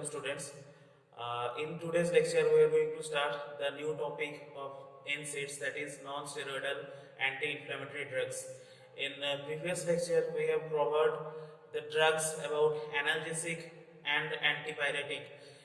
welcome students. In today's lecture, we are going to start the new topic of NSAIDs, that is non-steroidal anti-inflammatory drugs. In previous lecture, we have covered the drugs about analgesic and antipyretic,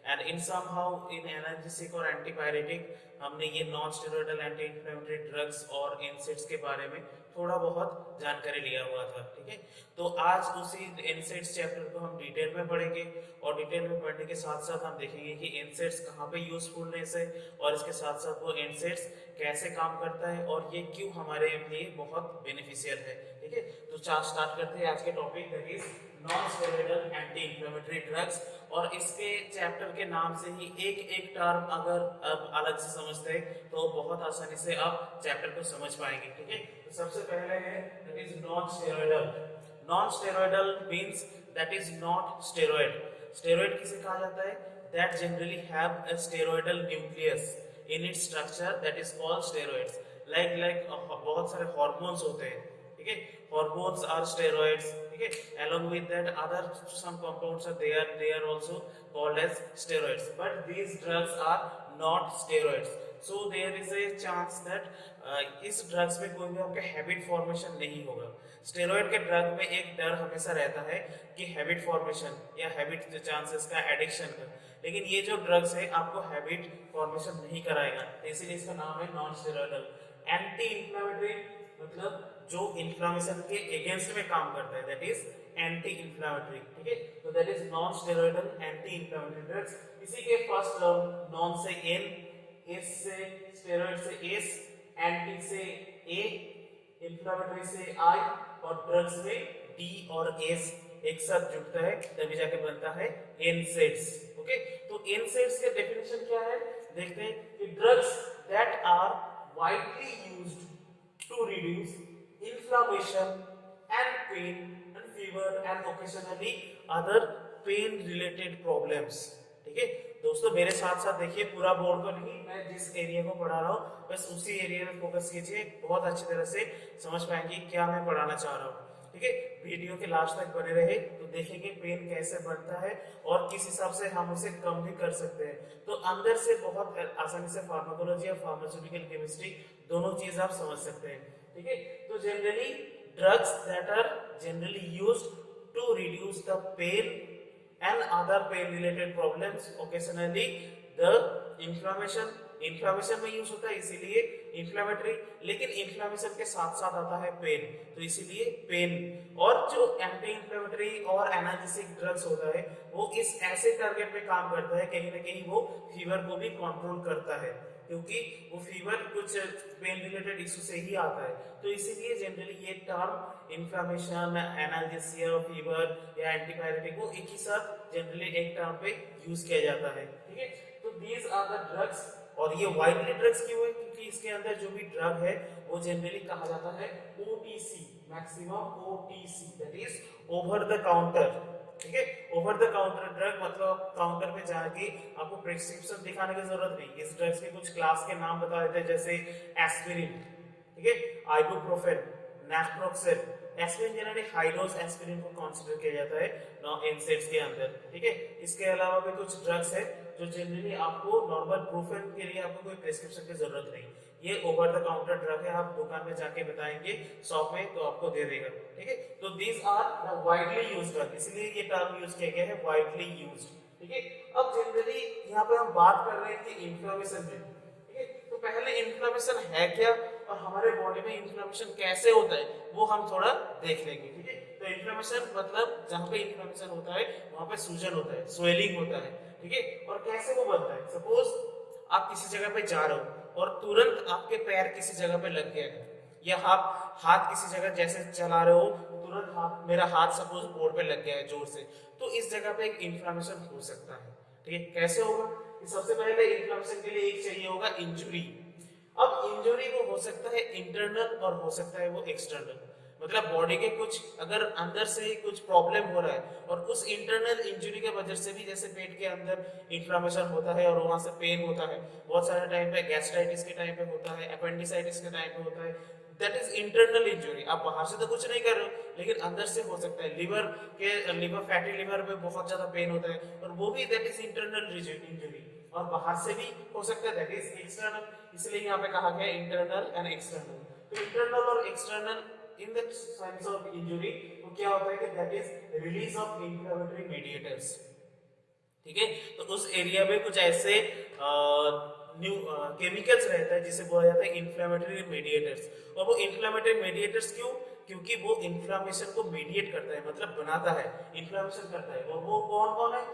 and in somehow in analgesic और antipyretic हमने ये non steroidal anti inflammatory drugs और NSAIDs के बारे में थोड़ा बहुत जानकारी लिया हुआ था। ठीक है, तो आज उसी NSAIDs चैप्टर को हम डिटेल में पढ़ेंगे और डिटेल में पढ़ने के साथ साथ हम देखेंगे कि NSAIDs कहाँ पे यूजफुलनेस है और इसके साथ साथ वो NSAIDs कैसे काम करता है और ये क्यों हमारे लिए बहुत बेनिफिशियल है। ठीक है, तो स्टार्ट करते हैं आज के topic, that is non steroidal anti inflammatory drugs. और इसके चैप्टर के नाम से ही एक एक टर्म अगर अब अलग से समझते हैं तो बहुत आसानी से आप चैप्टर को समझ पाएंगे। ठीक है, तो सबसे पहले है that is non steroidal. Non steroidal means that is not steroid. Steroid किसे कहा जाता है? That generally have a steroidal nucleus in its structure, that is called steroids. Like बहुत सारे हार्मोन्स होते हैं। ठीक है, hormones are steroids. ठीक है, along with that other some compounds are there, they are also called as steroids, but these drugs are not steroids. So there is a chance that इस drugs में कोई भी आपका हैबिट फॉर्मेशन नहीं होगा। Steroid के ड्रग में एक डर हमेशा रहता है कि हैबिट फॉर्मेशन या हैबिट चांसेस का, एडिक्शन का, लेकिन ये जो ड्रग्स है आपको हैबिट फॉर्मेशन नहीं कराएगा, इसीलिए इसका नाम है नॉन स्टेरॉइडल। एंटी इंफ्लेमेटरी मतलब जो इन्फ्लामेशन के अगेंस्ट में काम करता है, दैट इज एंटी इंफ्लेमेटरी। ठीक है, तो that is non steroidal anti inflammatory drugs. इसी के फर्स्ट टर्म नॉन से N, एस से स्टेरॉइड से S, एंटी से A, इंफ्लेमेटरी से I और ड्रग्स में D और S एक साथ जुड़ता है तभी जाके बनता है NSAIDs। ओके, तो NSAIDs के डेफिनेशन क्या है देखते हैं कि drugs that are widely used to reduce inflammation and pain and fever and occasionally other pain related problems। ठीक है दोस्तों, मेरे साथ साथ देखिए, पूरा बोर्ड को नहीं, मैं जिस एरिया को पढ़ा रहा हूँ बस उसी एरिया में फोकस कीजिए, बहुत अच्छी तरह से समझ पाएंगे क्या मैं पढ़ाना चाह रहा हूँ। ठीक है, वीडियो के लास्ट तक बने रहे तो देखेंगे पेन कैसे बनता है और किस हिसाब से हम उसे कम भी कर सकते हैं। तो अंदर से बहुत आसानी से फार्माकोलॉजी और फार्मास्यूटिकल केमिस्ट्री दोनों चीज आप समझ सकते हैं। ठीक है, तो generally drugs that are generally used to reduce the pain and other pain related problems, occasionally the inflammation में यूज होता है इसीलिए इन्फ्लेमेटरी, लेकिन इन्फ्लेमेशन के साथ साथ आता है पेन, तो इसीलिए पेन। और जो एंटी इन्फ्लेमेटरी और एनाल्जेसिक ड्रग्स होता है वो इस ऐसे टारगेट पे काम करता है, कहीं ना कहीं वो फीवर को भी कंट्रोल करता है, क्योंकि वो फीवर कुछ पेन रिलेटेड इशू से ही आता है। तो इसीलिए जनरली ये टर्म इन्फ्लेमेशन, एनाल्जेसिया, फीवर या एंटीपायरेटिक वो एक ही साथ जनरली एक टर्म पे यूज किया जाता है। ठीक है, तो दीज आर द ड्रग्स। और ये वाइडली ड्रग्स क्यों है? क्योंकि इसके अंदर जो भी ड्रग है वो जनरली कहा जाता है OTC, maximum OTC, that is over the counter. ठीक है, ओवर द काउंटर ड्रग मतलब काउंटर पे जाके आपको प्रिस्क्रिप्शन दिखाने की जरूरत नहीं। इस ड्रग्स के कुछ क्लास के नाम बता देते हैं, जैसे एस्पिरिन, ठीक है, ibuprofen, naproxen. Aspirin generally high dose aspirin को कंसीडर किया जाता है NSAIDs के अंदर। ठीक है, इसके अलावा भी कुछ ड्रग्स है जो जनरली आपको नॉर्मल प्रोफेन के लिए आपको कोई प्रिस्क्रिप्शन की जरूरत नहीं, ये ओवर द काउंटर ड्रग है, आप दुकान में जाके बताएंगे शॉप में तो आपको दे देगा। ठीक है, तो these are the widely used drug, इसलिए ये टर्म यूज किया गया है वाइडली यूज्ड। ठीक है, अब जनरली यहाँ पे हम बात कर रहे हैं कि इन्फ्लेमेशन में। ठीक है, तो पहले इन्फ्लेमेशन है क्या और हमारे बॉडी में इन्फ्लेमेशन कैसे होता है वो हम थोड़ा देख लेंगे। ठीक है, तो इन्फ्लेमेशन मतलब जहाँ पे इन्फ्लेमेशन होता है वहाँ पे सूजन होता है, स्वेलिंग होता है। ठीक है, और कैसे वो बनता है? सपोज आप किसी जगह पे जा रहे हो और तुरंत आपके पैर किसी जगह पे लग गया है, या आप हाथ किसी जगह जैसे चला रहे हो तुरंत हाथ, मेरा हाथ सपोज बोर्ड पे लग गया है जोर से, तो इस जगह पे एक इन्फ्लेमेशन हो सकता है। ठीक है, कैसे होगा? सबसे पहले इन्फ्लेमेशन के लिए एक चाहिए होगा इंजुरी। अब इंजुरी वो हो सकता है इंटरनल और हो सकता है वो एक्सटर्नल, मतलब बॉडी के कुछ अगर अंदर से ही कुछ प्रॉब्लम हो रहा है और उस इंटरनल इंजरी के वजह से भी, जैसे पेट के अंदर इन्फ्लेमेशन होता है और वहां से पेन होता है, बहुत सारे टाइम पे गैस्ट्राइटिस के टाइम पे होता है, अपेंडिसाइटिस के टाइम पे होता है, दैट इज इंटरनल इंजुरी। आप बाहर से तो कुछ नहीं कर रहे हो लेकिन अंदर से हो सकता है। लिवर फैटी लिवर में बहुत ज्यादा पेन होता है और वो भी दैट इज इंटरनल इंजुरी। और बाहर से भी हो सकता है दैट इज एक्सटर्नल, इसलिए यहाँ पे कहा गया इंटरनल एंड एक्सटर्नल। तो इंटरनल और external in the sense of injury वो क्या होता है कि that is release of inflammatory mediators. ठीक है, तो उस एरिया में कुछ ऐसे न्यू केमिकल्स रहता है जिसे बोला जाता है इंफ्लेमेटरी मेडिएटर्स। और वो इंफ्लेमेटरी मेडिएटर्स क्यों? क्योंकि वो इंफ्लेमेशन को मीडिएट करता है, मतलब बनाता है, इंफ्लेमेशन करता है। और वो कौन कौन है?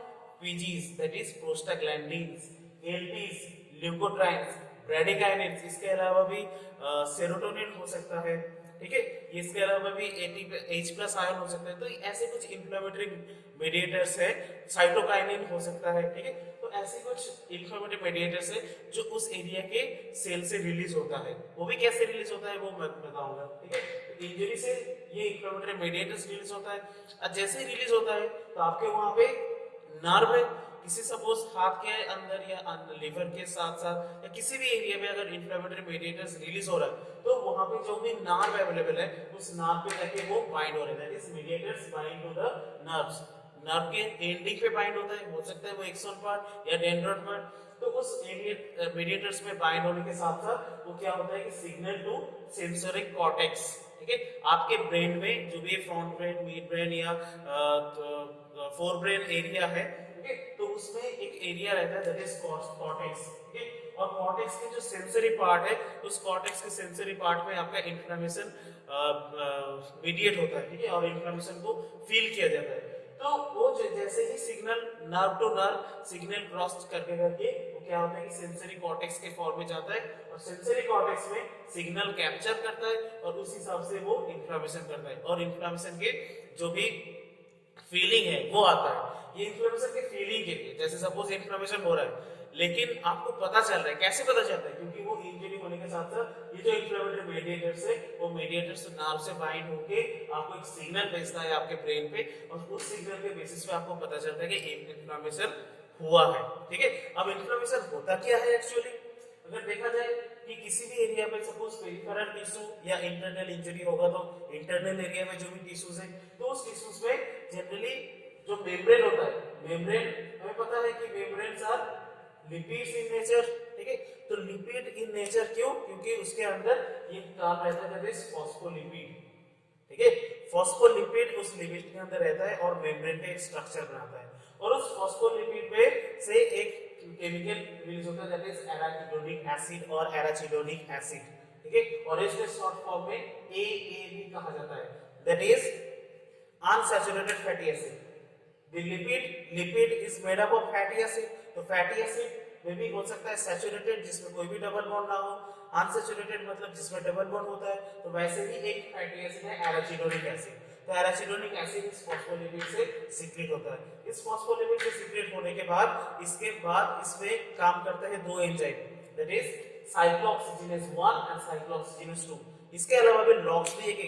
PGs that is prostaglandins, LTs, leukotrienes, bradykinins, इसके अलावा भी सेरोटोनिन हो सकता है। ठीक है, इसके अलावा भी एच प्लस आयन हो सकता है। तो ऐसे कुछ इंफ्लेमेटरी मेडिएटर्स है, साइटोकाइनिन हो सकता है। ठीक है, तो ऐसे कुछ इंफ्लेमेटरी मेडिएटर्स है जो उस एरिया के सेल से रिलीज होता है। वो भी कैसे रिलीज होता है वो मैं बताऊंगा। ठीक है, तो इंजरी से ये इंफ्लेमेटरी मेडिएटर्स रिलीज होता है। और जैसे ही रिलीज होता है तो आपके वहां पे नर्व है, किसी सपोज हाथ के अंदर या लिवर के साथ साथ या किसी भी एरिया में अगर इंफ्लेमेटरी मेडिएटर्स रिलीज हो रहा है तो वहां पे जो भी नर्व अवेलेबल है उस नर्व पे जाके वो बाइंड हो रहा है। That is mediators bind to the nerves. Nerve के एंडिंग पे बाइंड होता है, हो सकता है वो एक्सॉन पार्ट या डेंड्राइट पार्ट। तो उस मेडिएटर्स में बाइंड होने के साथ साथ वो क्या होता है कि सिग्नल टू सेंसोरिक कॉर्टेक्स। ठीक है, आपके ब्रेन में जो भी फ्रंट ब्रेन, मिड ब्रेन या फोर ब्रेन एरिया है, ठीक है, तो उसमें एक एरिया रहता है दैट इज कॉर्टेक्स। ठीक है, और कॉर्टेक्स के जो सेंसरी पार्ट है उस कॉर्टेक्स के सेंसरी पार्ट में आपका इंफ्लेमेशन मीडिएट होता है। ठीक है, और इंफ्लेमेशन को फील किया जाता है। तो वो जैसे ही signal nerve to nerve signal cross करके करके वो क्या होता है कि सेंसरी कॉर्टेक्स के फॉर्म में जाता है और सेंसरी कॉर्टेक्स में सिग्नल कैप्चर करता है और उस हिसाब से वो इंफ्लेमेशन करता है और इंफ्लेमेशन के जो भी फीलिंग है वो आता है। ये इन्फ्लेमेशन के फीलिंग के लिए, जैसे सपोज इन्फ्लेमेशन हो रहा है लेकिन आपको पता चल रहा है, कैसे पता चलता है? क्योंकि वो इंजरी होने के साथ साथ ये जो इन्फ्लेमेटरी मेडिएटर्स है वो मेडिएटर्स नर्व से बाइंड होके आपको एक सिग्नल भेजता है आपके ब्रेन पे और उस सिग्नल के बेसिस पे आपको पता चलता है कि इन्फ्लेमेशन हुआ है। ठीक है, अब इन्फ्लेमेशन होता क्या है एक्चुअली? अगर देखा जाए कि किसी भी एरिया में सपोज पेरिफेरल टिश्यू या इंटरनल इंजरी होगा तो इंटरनल एरिया में जो भी टिश्यूज है तो उस टिश्यूज में जनरली जो मेम्ब्रेन होता है, मेम्ब्रेन हमें पता है कि membranes are lipids in nature. ठीक है, तो लिपिड इन नेचर क्यों? क्योंकि उसके अंदर ये काम रहता है दैट इज फॉस्फोलिपिड। ठीक है, फॉस्फोलिपिड उस लिपिड के अंदर रहता है और मेम्ब्रेन का एक स्ट्रक्चर बनाता है और उस फॉस्फोलिपिड में से एक केमिकल रिलीज होता है दैट इज एराकिडोनिक एसिड और एराचिडोनिक एसिड। ठीक है, और इसके शॉर्ट फॉर्म में एएबी कहा जाता है, that is unsaturated fatty acid. The lipid is made up of fatty acid, तो फैटी एसिड में भी हो सकता है सैचुरेटेड जिसमें कोई भी डबल बॉन्ड ना हो, अनसैचुरेटेड मतलब जिसमें डबल बॉन्ड होता है। तो वैसे ही एक फैटी एसिड है एराचिडोनिक एसिड। तो एराचिडोनिक एसिड इस फॉस्फोलिपिड से सीक्रेट होता है। इस फॉस्फोलिपिड से सीक्रेट होने के बाद इसके बाद इसमें काम करता है दो enzyme that is cyclooxygenase 1 and cyclooxygenase 2। इसके अलावा भी लॉक्स भी एक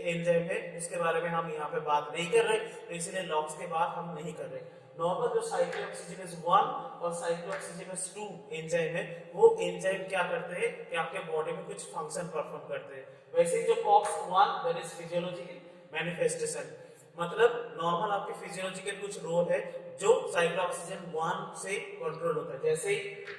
एंजाइम है, उसके बारे में हम यहाँ पे बात नहीं कर रहे तो इसलिए लॉक्स के बात हम नहीं कर रहे। नॉर्मल जो साइक्लोऑक्सीजिनेज 1 और साइक्लोऑक्सीजिनेज 2 एंजाइम है वो एंजाइम क्या करते हैं कि आपके बॉडी में कुछ फंक्शन परफॉर्म करते हैं। वैसे जो COX 1 that is physiological manifestation, मतलब नॉर्मल आपके फिजियोलॉजिकल कुछ रोल है जो साइक्लोऑक्सीजन 1 से कंट्रोल होता है। जैसे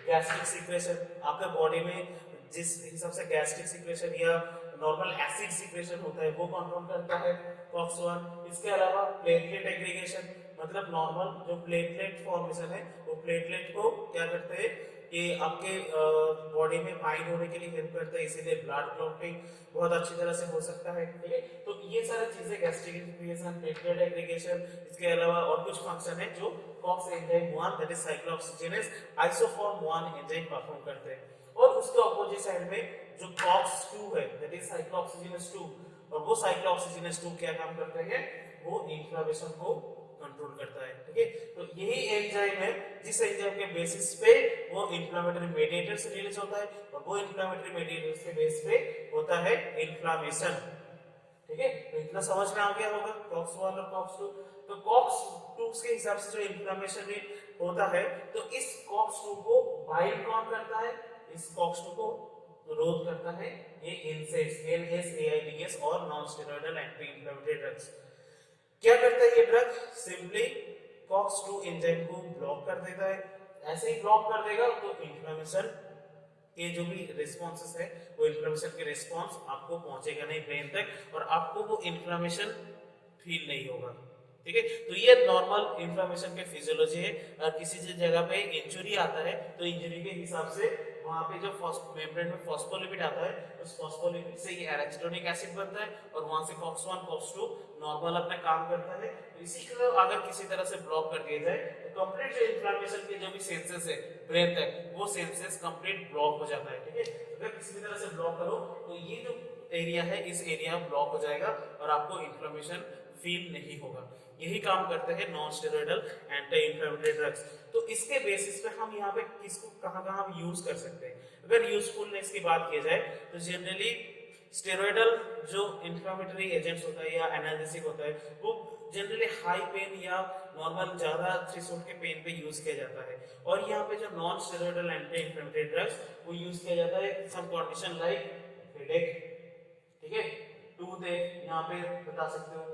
गैस्ट्रिक सिक्रेशन, आपके बॉडी में जिस हिसाब से गैस्ट्रिक सिक्रेशन या नॉर्मल एसिड सिक्रेशन होता है वो कंट्रोल करता है कॉक्स 1। इसके अलावा प्लेटलेट एग्रीगेशन, मतलब नॉर्मल जो प्लेटलेट फॉर्मेशन है वो प्लेटलेट को क्या करते हैं कि आपके बॉडी में बाइंड होने के लिए हेल्प करता है, इसीलिए ब्लड क्लॉटिंग बहुत अच्छी तरह से हो सकता है। ठीक है, तो ये सारी चीजें गैस्ट्रिक इंफ्लेमेशन, प्लेटलेट एग्रीगेशन, इसके अलावा और कुछ फंक्शन है जो COX enzyme 1 that is cyclooxygenase isoform 1 enzyme perform करते हैं। और उसके ऑपोजिट साइड में जो कॉक्स 2 है दैट इज साइक्लोऑक्सीजिनेज 2, और वो साइक्लोऑक्सीजिनेज 2 क्या काम करते हैं? वो इन्फ्लेमेशन को कंट्रोल करता है। ठीक है, तो यही एंजाइम है जिस एंजाइम के बेसिस पे वो इन्फ्लेमेटरी मेडिएटर्स रिलीज होता है और वो इन्फ्लेमेटरी मेडिएटर्स के बेस पे होता है इन्फ्लेमेशन। ठीक है, तो इतना समझ में आ गया होगा कॉक्स 1 और कॉक्स 2। तो कॉक्स 2 के हिसाब से जो इन्फ्लेमेशन होता है तो इस कॉक्स 2 को बाइंड कौन करता है? इस कॉक्स 2 को रोध करता है ये NSAIDs, NSAIDs और non steroidal anti inflammatory drugs. क्या करता है ये ड्रग? सिंपली COX-2 एंजाइम को ब्लॉक कर देता है। ऐसे ही ब्लॉक कर देगा तो इन्फ्लेमेशन के जो भी रिस्पॉन्सेस है वो इन्फ्लेमेशन के रिस्पॉन्स आपको पहुंचेगा नहीं ब्रेन तक और आपको वो इन्फ्लेमेशन फील नहीं होगा। ठीक है, तो ये नॉर्मल इन्फ्लेमेशन के फिजियोलॉजी है। अगर किसी जगह पे इंजुरी आता है तो इंजुरी के हिसाब से वहां पे जो मेम्ब्रेन में फॉस्फोलिपिड आता है उस फॉस्फोलिपिड से ये एराचिडोनिक एसिड बनता है और वहां से COX-1 COX-2 नॉर्मल अपना काम करता है। तो इसी को अगर किसी तरह से ब्लॉक कर दिया जाए तो कंप्लीट जो इन्फ्लेमेशन के जो भी सेंसेस है ब्रेन तक वो सेंसेस कंप्लीट ब्लॉक हो जाता है। ठीक है, अगर किसी भी तरह से ब्लॉक करो तो ये जो एरिया है इस एरिया में ब्लॉक हो जाएगा और आपको इन्फ्लेमेशन फील नहीं होगा। यही काम करते हैं non steroidal anti inflammatory drugs. तो इसके बेसिस पे हम यहाँ पे किसको कहाँ हम यूज कर सकते हैं? अगर यूजफुलनेस की बात की जाए तो जनरली स्टेरॉयडल जो इंफ्लेमेटरी एजेंट्स होता है या एनाल्जेसिक होता है वो जनरली हाई पेन या नॉर्मल ज्यादा थ्रेशोल्ड के पेन पे यूज किया जाता है। और यहाँ पे जो non steroidal anti inflammatory drugs वो यूज किया जाता है सम कंडीशन लाइक हेडेक, ठीक है, टूथ एक यहाँ पे बता सकते हो,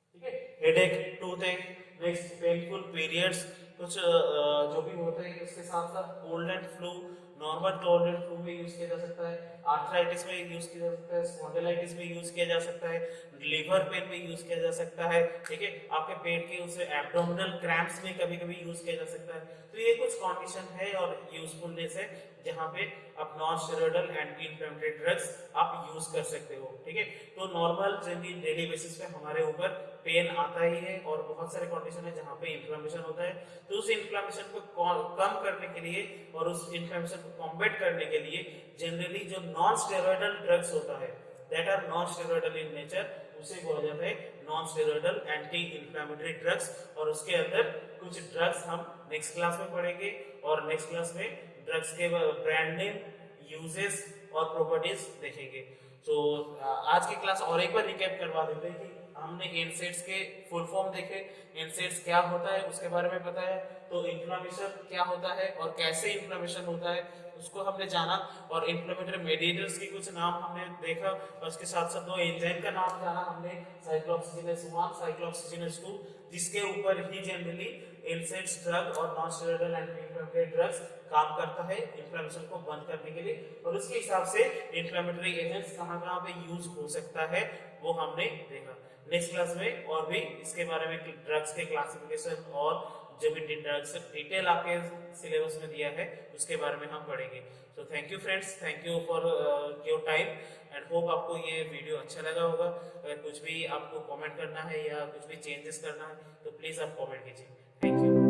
ठीक है, हेडेक, टूथ एक, नेक्स्ट पेनफुल पीरियड्स कुछ जो भी होते हैं इसके साथ साथ cold and flu, normal cold and flu में यूज किया जा सकता है, आर्थराइटिस में यूज किया जा सकता है, स्पॉन्डिलाइटिस में यूज किया जा सकता है, लीवर पेन में यूज किया जा सकता है, ठीक है, आपके पेट के उसे एब्डोमिनल क्रैम्प्स में कभी कभी यूज किया जा सकता है। तो ये कुछ कंडीशन है और यूजफुलनेस है जहां पे आप non steroidal anti inflammatory drugs आप यूज कर सकते हो। ठीक है, तो नॉर्मल जनरली डेली बेसिस पे हमारे ऊपर पेन आता ही है और बहुत सारे कंडीशन है जहां पे इन्फ्लेमेशन होता है। तो उस इन्फ्लेमेशन को कम करने के लिए और उस इन्फ्लेमेशन को कॉम्बैट करने के लिए जनरली जो नॉन स्टेरॉयडल ड्रग्स होता है that are non steroidal in nature उसे बोला जाता है non steroidal anti inflammatory drugs. और उसके अंदर कुछ ड्रग्स हम नेक्स्ट क्लास में पढ़ेंगे और नेक्स्ट क्लास में ड्रग्स के ब्रांड नेम, यूजेस और प्रॉपर्टीज देखेंगे। तो आज की क्लास और एक बार रिकैप करवा देते हैं कि हमने NSAIDs के फुल फॉर्म देखे, NSAIDs क्या होता है उसके बारे में बताया, तो इन्फ्लेमेशन क्या होता है और कैसे इन्फ्लेमेशन होता है उसको हमने जाना और इन्फ्लेमेटरी मेडिएटर्स के कुछ नाम हमने देखा और उसके साथ साथ दो एंजाइम का नाम जाना हमने, साइक्लोऑक्सीजिनेस 1, साइक्लोऑक्सीजिनेस 2, जिसके ऊपर ही जनरली NSAIDs ड्रग और non steroidal anti inflammatory drugs काम करता है इन्फ्लेमेशन को बंद करने के लिए। और उसके हिसाब से इन्फ्लेमेटरी एजेंट्स कहाँ पे यूज हो सकता है वो हमने देखा। नेक्स्ट क्लास में और भी इसके बारे में ड्रग्स के क्लासिफिकेशन और जो भी ड्रग्स डिटेल आपके सिलेबस में दिया है उसके बारे में हम पढ़ेंगे। तो thank you friends, thank you for your time and hope आपको ये वीडियो अच्छा लगा होगा। अगर कुछ भी आपको कमेंट करना है या कुछ भी चेंजेस करना है तो प्लीज आप कमेंट कीजिए। Thank you.